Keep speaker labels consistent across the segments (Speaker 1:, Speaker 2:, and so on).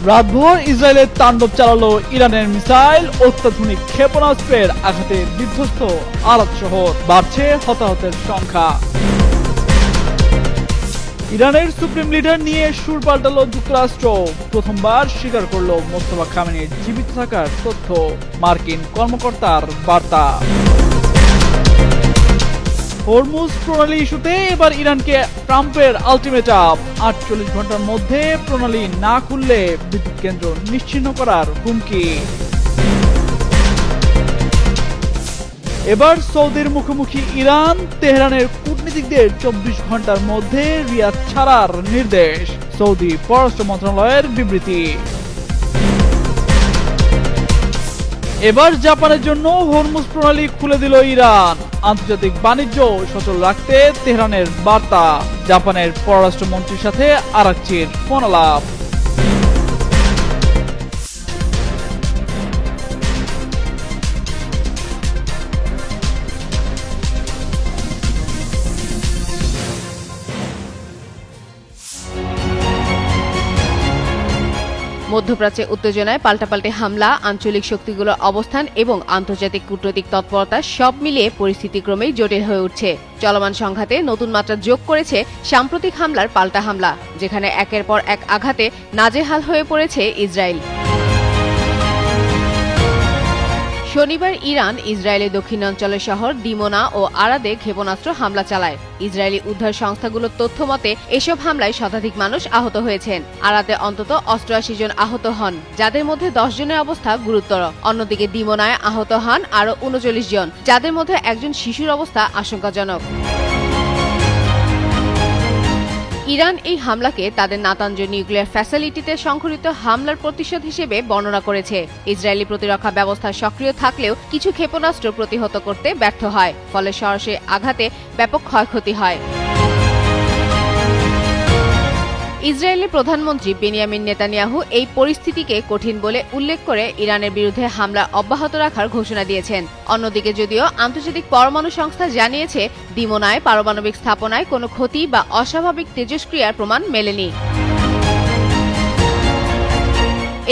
Speaker 1: রাতভর ইসরায়েলের তাণ্ডব চালালো ইরানের মিসাইল, অত্যাধুনিক ক্ষেপণাস্ত্রের আঘাতে বিধ্বস্ত আরাদ শহর, বাড়ছে হতাহতের সংখ্যা। ইরানের সুপ্রিম লিডার নিয়ে সুর পাল্টালো যুক্তরাষ্ট্র, প্রথমবার স্বীকার করলো মোস্তফা খামেনির জীবিত থাকার তথ্য, মার্কিন কর্মকর্তার বার্তা। হরমুজ প্রণালী ইস্যুতে এবার ইরানকে ট্রাম্পের আলটিমেটাম, 48 ঘন্টার মধ্যে প্রণালী না খুললে বিদ্যুৎ কেন্দ্র নিশ্চিহ্ন করার হুমকি। এবার সৌদির মুখোমুখি ইরান, তেহরানের কূটনীতিকদের 24 ঘন্টার মধ্যে রিয়াদ ছাড়ার নির্দেশ, সৌদি পররাষ্ট্র মন্ত্রণালয়ের বিবৃতি। এবার জাপানের জন্য হরমুজ প্রণালী খুলে দিল ইরান, আন্তর্জাতিক বাণিজ্য সচল রাখতে তেহরানের বার্তা, জাপানের পররাষ্ট্রমন্ত্রীর সাথে আরাকচির ফোন আলাপ।
Speaker 2: মধ্যপ্রাচ্যে উত্তেজনায় পাল্টাপাল্টি হামলা, আঞ্চলিক শক্তিগুলোর অবস্থান এবং আন্তর্জাতিক কূটনৈতিক তৎপরতা সব মিলিয়ে পরিস্থিতি ক্রমেই জটিল হয়ে উঠছে। চলমান সংঘাতে নতুন মাত্রা যোগ করেছে সাম্প্রতিক হামলার পাল্টা হামলা, যেখানে একের পর এক আঘাতে নাজেহাল হয়ে পড়েছে ইসরায়েল। শনিবার ইরান ইসরায়েলের দক্ষিণাঞ্চলের শহর ডিমোনা ও আরাদে ক্ষেপণাস্ত্র হামলা চালায়। ইসরায়েলি উদ্ধার সংস্থাগুলোর তথ্য মতে এসব হামলায় শতাধিক মানুষ আহত হয়েছেন। আরাদে অন্তত 88 জন আহত হন, যাদের মধ্যে 10 জনের অবস্থা গুরুতর। অন্যদিকে ডিমোনায় আহত হন আরও 39 জন, যাদের মধ্যে একজন শিশুর অবস্থা আশঙ্কাজনক। ইরান এই হামলাকে তাদের নাতাঞ্জ নিউক্লিয়ার ফ্যাসিলিটিতে সংঘটিত হামলার প্রতিশোধ হিসেবে বর্ণনা করেছে। ইসরায়েলি প্রতিরক্ষা ব্যবস্থা সক্রিয় থাকলেও কিছু ক্ষেপণাস্ত্র প্রতিহত করতে ব্যর্থ হয়, ফলে সরাসরি আঘাতে ব্যাপক ক্ষয়ক্ষতি হয়। ইসরায়েলের প্রধানমন্ত্রী বেনিয়ামিন নেতানিয়াহু এই পরিস্থিতিকে কঠিন বলে উল্লেখ করে ইরানের বিরুদ্ধে হামলা অব্যাহত রাখার ঘোষণা দিয়েছেন। অন্যদিকে যদিও আন্তর্জাতিক পরমাণু সংস্থা জানিয়েছে ডিমোনায় পারমাণবিক স্থাপনায় কোনো ক্ষতি বা অস্বাভাবিক তেজস্ক্রিয়ার প্রমাণ মেলেনি।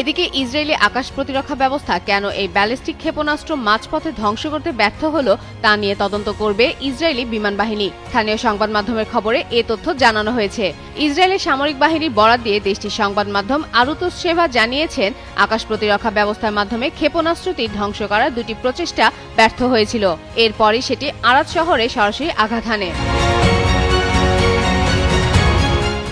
Speaker 2: এদিকে ইসরায়েলি আকাশ প্রতিরক্ষা ব্যবস্থা কেন এই ব্যালিস্টিক ক্ষেপণাস্ত্র মাঝপথে ধ্বংস করতে ব্যর্থ হলো তা নিয়ে তদন্ত করবে ইসরায়েলি বিমান বাহিনী। স্থানীয় সংবাদ মাধ্যমের খবরে এ তথ্য জানানো হয়েছে। ইসরায়েলের সামরিক বাহিনীর বরাত দিয়ে দেশটির সংবাদ মাধ্যম আরুতোস সেভা জানিয়েছেন, আকাশ প্রতিরক্ষা ব্যবস্থার মাধ্যমে ক্ষেপণাস্ত্রটি ধ্বংস করার দুটি প্রচেষ্টা ব্যর্থ হয়েছিল। এরপরই সেটি আরাদ শহরে সরাসরি আঘাত হানে।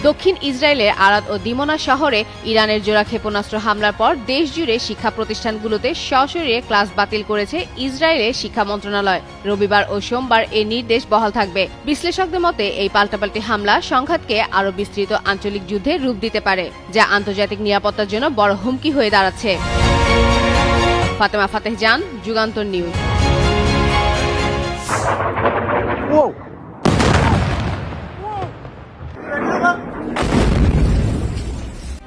Speaker 2: দক্ষিণ ইসরায়েলের আরাদ ও দিমোনা শহরে ইরানের জোড়া ক্ষেপণাস্ত্র হামলার পর দেশ জুড়ে শিক্ষা প্রতিষ্ঠানগুলোতে সশরীরে ক্লাস বাতিল করেছে ইসরায়েলের শিক্ষা মন্ত্রণালয়। রবিবার ও সোমবার এই নির্দেশ বহাল থাকবে। বিশ্লেষকদের মতে এই পাল্টাপাল্টি হামলা সংঘাতকে আরও বিস্তৃত আঞ্চলিক যুদ্ধে রূপ দিতে পারে, যা আন্তর্জাতিক নিরাপত্তার জন্য বড় হুমকি হয়ে দাঁড়াচ্ছে। ফাতেমা ফাতেহ জান, যুগান্তর নিউজ।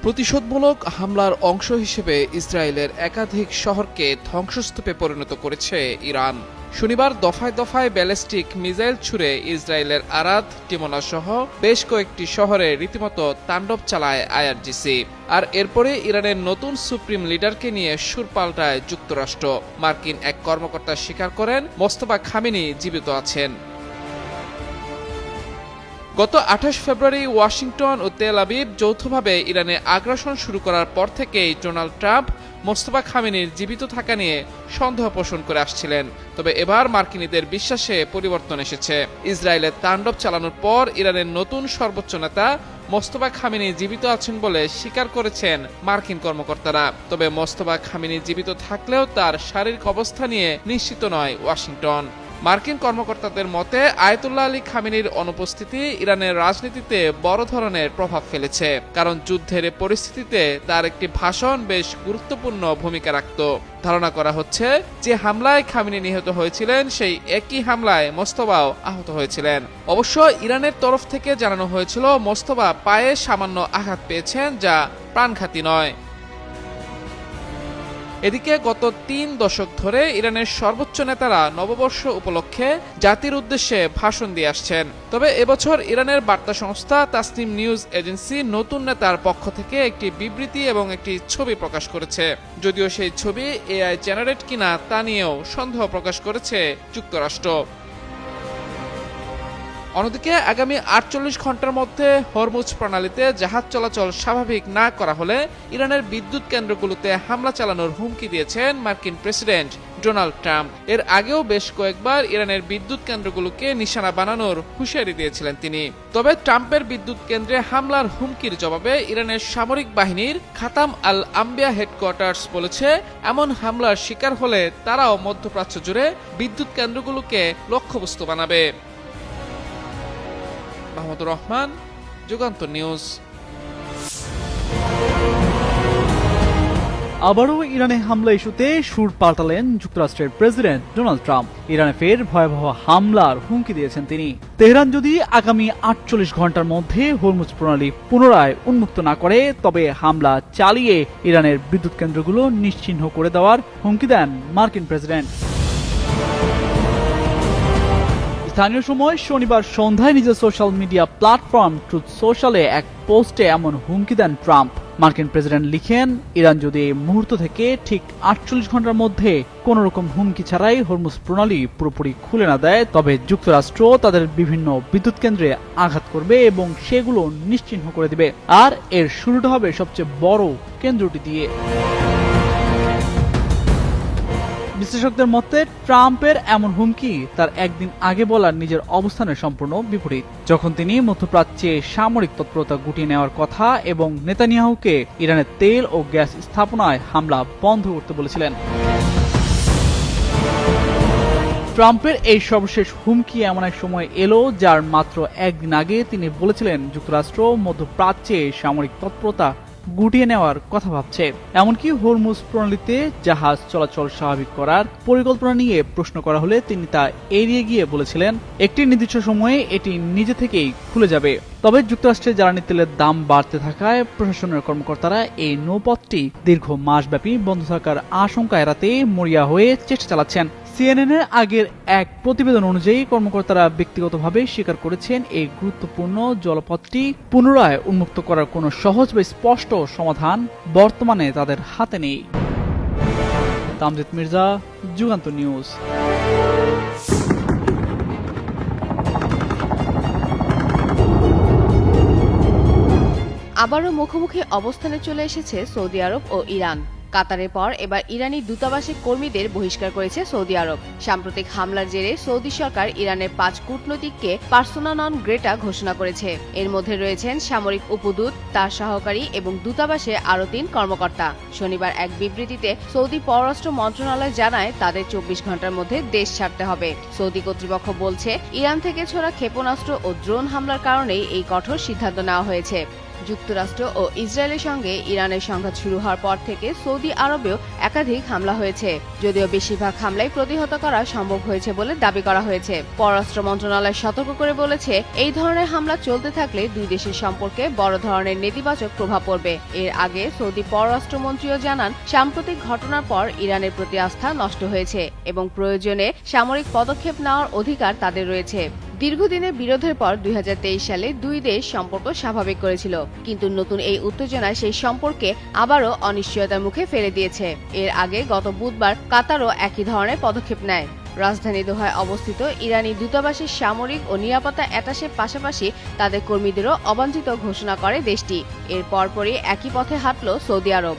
Speaker 3: প্রতিশোধমূলক হামলার অংশ হিসেবে ইসরায়েলের একাধিক শহরকে ধ্বংসস্তূপে পরিণত করেছে ইরান। শনিবার দফায় দফায় ব্যালিস্টিক মিসাইল ছুড়ে ইসরায়েলের আরাদ, ডিমোনা সহ বেশ কয়েকটি শহরে রীতিমতো তাণ্ডব চালায় আইআরজিসি। আর এরপরে ইরানের নতুন সুপ্রিম লিডারকে নিয়ে সুর পাল্টায় যুক্তরাষ্ট্র। মার্কিন এক কর্মকর্তা স্বীকার করেন মোস্তফা খামেনি জীবিত আছেন। গত 28 ফেব্রুয়ারি ওয়াশিংটন ও তেল আবিব যৌথভাবে ইরানে আগ্রাসন শুরু করার পর থেকেই ডোনাল্ড ট্রাম্প মোস্তফা খামেনির জীবিত থাকা নিয়ে সন্দেহ পোষণ করে আসছিলেন। তবে এবার মার্কিনীদের বিশ্বাসে পরিবর্তন এসেছে। ইসরায়েলের তাণ্ডব চালানোর পর ইরানের নতুন সর্বোচ্চ নেতা মোস্তফা খামেনি জীবিত আছেন বলে স্বীকার করেছেন মার্কিন কর্মকর্তারা। তবে মোস্তফা খামেনি জীবিত থাকলেও তার শারীরিক অবস্থা নিয়ে নিশ্চিত নয় ওয়াশিংটন। মার্কিন কর্মকর্তাদের মতে আয়াতুল্লাহ আলী খামেনির অনুপস্থিতি ইরানের রাজনীতিতে বড় ধরনের প্রভাব ফেলেছে, কারণ যুদ্ধের পরিস্থিতিতে তার একটি ভাষণ বেশ গুরুত্বপূর্ণ ভূমিকা রাখত। ধারণা করা হচ্ছে যে হামলায় খামেনি নিহত হয়েছিলেন সেই একই হামলায় মোস্তফাও আহত হয়েছিলেন। অবশ্য ইরানের তরফ থেকে জানানো হয়েছিল মোস্তফা পায়ে সামান্য আঘাত পেয়েছেন, যা প্রাণঘাতী নয়। এদিকে গত 3 দশক ধরে ইরানের সর্বোচ্চ নেতারা নববর্ষ উপলক্ষে জাতির উদ্দেশ্যে ভাষণ দিয়ে আসছেন। তবে এবছর ইরানের বার্তা সংস্থা তাসনিম নিউজ এজেন্সি নতুন নেতার পক্ষ থেকে একটি বিবৃতি এবং একটি ছবি প্রকাশ করেছে। যদিও সেই ছবি এআই জেনারেট কিনা তা নিয়েও সন্দেহ প্রকাশ করেছে যুক্তরাষ্ট্র। অন্যদিকে আগামী 48 ঘন্টার মধ্যে হরমুজ প্রণালীতে জাহাজ চলাচল স্বাভাবিক না করা হলে ইরানের বিদ্যুৎ কেন্দ্রগুলোতে হামলা চালানোর হুমকি দিয়েছেন মার্কিন প্রেসিডেন্ট ডোনাল্ড ট্রাম্প। এর আগেও বেশ কয়েকবার ইরানের বিদ্যুৎ কেন্দ্রগুলোকে নিশানা বানানোর হুঁশিয়ারি দিয়েছিলেন তিনি। তবে ট্রাম্পের বিদ্যুৎ কেন্দ্রে হামলার হুমকির জবাবে ইরানের সামরিক বাহিনীর খাতাম আল আম্বিয়া হেডকোয়ার্টার্স বলেছে, এমন হামলার শিকার হলে তারাও মধ্যপ্রাচ্য জুড়ে বিদ্যুৎ কেন্দ্রগুলোকে লক্ষ্যবস্তু বানাবে। মাহমুদুর রহমান, যুগান্তর নিউজ।
Speaker 1: আবারও ইরানে হামলা ইস্যুতে সুর পাল্টালেন যুক্তরাষ্ট্রের প্রেসিডেন্ট ডোনাল্ড ট্রাম্প। ইরানে ফের ভয়াবহ হামলার হুমকি দিয়েছেন তিনি। তেহরান যদি আগামী 48 ঘন্টার মধ্যে হরমুজ প্রণালী পুনরায় উন্মুক্ত না করে তবে হামলা চালিয়ে ইরানের বিদ্যুৎ কেন্দ্রগুলো নিশ্চিহ্ন করে দেওয়ার হুমকি দেন মার্কিন প্রেসিডেন্ট। স্থানীয় সময় শনিবার সন্ধ্যায় নিজের সোশ্যাল মিডিয়া প্ল্যাটফর্ম ট্রুথ সোশ্যালে এক পোস্টে এমন হুমকি দেন ট্রাম্প। মার্কিন প্রেসিডেন্ট লিখেন, ইরান যদি এই মুহূর্ত থেকে ঠিক 48 ঘন্টার মধ্যে কোন রকম হুমকি ছাড়াই হরমুজ প্রণালী পুরোপুরি খুলে না দেয় তবে যুক্তরাষ্ট্র তাদের বিভিন্ন বিদ্যুৎ কেন্দ্রে আঘাত করবে এবং সেগুলো নিশ্চিহ্ন করে দিবে। আর এর শুরুটা হবে সবচেয়ে বড় কেন্দ্রটি দিয়ে। বিশ্লেষকদের মতে ট্রাম্পের এমন হুমকি তার একদিন আগে বলার নিজের অবস্থানের সম্পূর্ণ বিপরীত, যখন তিনি মধ্যপ্রাচ্যে সামরিক তৎপরতা গুটিয়ে নেওয়ার কথা এবং নেতানিয়াহুকে ইরানের তেল ও গ্যাস স্থাপনায় হামলা বন্ধ করতে বলেছিলেন। ট্রাম্পের এই সর্বশেষ হুমকি এমন এক সময় এলো যার মাত্র একদিন আগে তিনি বলেছিলেন যুক্তরাষ্ট্র মধ্যপ্রাচ্যে সামরিক তৎপরতা গুটিয়ে নেওয়ার কথা ভাবছে। এমনকি হরমুজ প্রণালীতে জাহাজ চলাচল স্বাভাবিক করার পরিকল্পনা নিয়ে প্রশ্ন করা হলে তিনি তা এড়িয়ে গিয়ে বলেছিলেন একটি নির্দিষ্ট সময়ে এটি নিজে থেকেই খুলে যাবে। তবে যুক্তরাষ্ট্রে জ্বালানি তেলের দাম বাড়তে থাকায় প্রশাসনের কর্মকর্তারা এই নৌপথটি দীর্ঘ মাসব্যাপী বন্ধ থাকার আশঙ্কা এড়াতে মরিয়া হয়ে চেষ্টা চালাচ্ছেন। সিএনএনের আগের এক প্রতিবেদন অনুযায়ী কর্মকর্তারা ব্যক্তিগতভাবে স্বীকার করেছেন এই গুরুত্বপূর্ণ জলপথটি পুনরায় উন্মুক্ত করার কোনো সহজ বা স্পষ্ট সমাধান বর্তমানে তাদের হাতে নেই। তামজিদ মির্জা, যুগান্তর নিউজ।
Speaker 2: আবারও মুখোমুখি অবস্থানে চলে এসেছে সৌদি আরব ও ইরান। কাতারের পর এবার ইরানি দূতাবাসের কর্মীদের বহিষ্কার করেছে সৌদি আরব। সাম্প্রতিক হামলার জেরে সৌদি সরকার ইরানের 5 কূটনৈতিককে পার্সোনা নন গ্রেটা ঘোষণা করেছে। এর মধ্যে রয়েছেন সামরিক উপদূত, তার সহকারী এবং দূতাবাসে আরও 3 কর্মকর্তা। শনিবার এক বিবৃতিতে সৌদি পররাষ্ট্র মন্ত্রণালয় জানায় তাদের 24 ঘন্টার মধ্যে দেশ ছাড়তে হবে। সৌদি কর্তৃপক্ষ বলছে ইরান থেকে ছোড়া ক্ষেপণাস্ত্র ও ড্রোন হামলার কারণেই এই কঠোর সিদ্ধান্ত নেওয়া হয়েছে। যুক্তরাষ্ট্র ও ইসরায়েলের সঙ্গে ইরানের সংঘাত শুরু হওয়ার পর থেকে সৌদি আরবেও একাধিক হামলা হয়েছে, যদিও বেশিরভাগ হামলাই প্রতিহত করা সম্ভব হয়েছে বলে দাবি করা হয়েছে। পররাষ্ট্র মন্ত্রণালয় সতর্ক করে বলেছে এই ধরনের হামলা চলতে থাকলে দুই দেশের সম্পর্কে বড় ধরনের নেতিবাচক প্রভাব পড়বে। এর আগে সৌদি পররাষ্ট্রমন্ত্রীও জানান সাম্প্রতিক ঘটনার পর ইরানের প্রতি আস্থা নষ্ট হয়েছে এবং প্রয়োজনে সামরিক পদক্ষেপ নেওয়ার অধিকার তাদের রয়েছে। দীর্ঘদিনের বিরোধের পর 2023 সালে দুই দেশ সম্পর্ক স্বাভাবিক করেছিল, কিন্তু নতুন এই উত্তেজনা সেই সম্পর্কে আবারও অনিশ্চয়তার মুখে ফেলে দিয়েছে। এর আগে গত বুধবার কাতারও একই ধরনের পদক্ষেপ নেয়। রাজধানী দোহায় অবস্থিত ইরানি দূতাবাসের সামরিক ও নিরাপত্তা অ্যাটাশের পাশাপাশি তাদের কর্মীদেরও অবাঞ্ছিত ঘোষণা করে দেশটি। এর পরপরই একই পথে হাঁটল সৌদি আরব।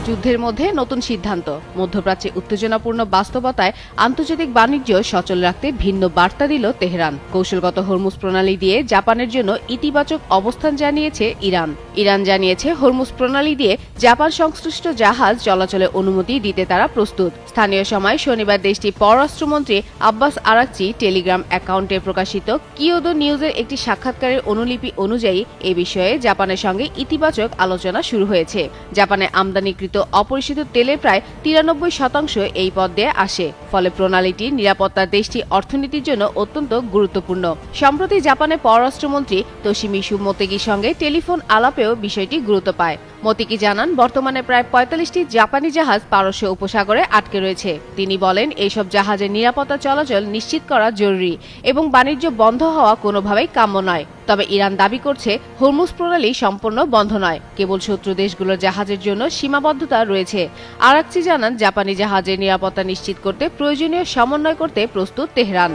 Speaker 2: যুদ্ধের মধ্যে নতুন সিদ্ধান্ত, মধ্যপ্রাচ্যে উত্তেজনাপূর্ণ বাস্তবতায় আন্তর্জাতিক বাণিজ্য সচল রাখতে ভিন্ন বার্তা দিল তেহরান। কৌশলগত হরমুজ প্রণালী দিয়ে জাপানের জন্য ইতিবাচক অবস্থান জানিয়েছে ইরান। ইরান জানিয়েছে হরমুজ প্রণালী দিয়ে জাপান সংশ্লিষ্ট জাহাজ চলাচলে অনুমতি দিতে তারা প্রস্তুত। স্থানীয় সময় শনিবার দেশটির পররাষ্ট্রমন্ত্রী আব্বাস আরাকচি টেলিগ্রাম অ্যাকাউন্টে প্রকাশিত কিয়োদো নিউজের একটি সাক্ষাৎকারের অনুলিপি অনুযায়ী এ বিষয়ে জাপানের সঙ্গে ইতিবাচক আলোচনা শুরু হয়েছে। জাপানে আমদানিকৃত অপরিশোধিত তেলের প্রায় 93% এই পথ দিয়ে আসে। ফলে প্রণালীটির নিরাপত্তা দেশটির অর্থনীতির জন্য অত্যন্ত গুরুত্বপূর্ণ। সম্প্রতি জাপানের পররাষ্ট্রমন্ত্রী তোশিমিসু মোতেগির সঙ্গে টেলিফোন আলাপেও বিষয়টি গুরুত্ব পায়। মোতেগি জানান, বর্তমানে প্রায় 45টি জাপানি জাহাজ পারস্য উপসাগরে আটকে রয়েছে। তিনি বলেন, এইসব জাহাজের নিরাপত্তা চলাচল নিশ্চিত করা জরুরি এবং বাণিজ্য বন্ধ হওয়া কোনোভাবেই কাম্য নয়। তবে ইরান দাবি করছে, হরমুজ প্রণালী সম্পূর্ণ বন্ধ নয়, কেবল শত্রু দেশগুলোর জাহাজের জন্য সীমাবদ্ধতা রয়েছে। আরাকচি জানান, জাপানি জাহাজের নিরাপত্তা নিশ্চিত করতে প্রয়োজনীয় সমন্বয় করতে প্রস্তুত তেহরান।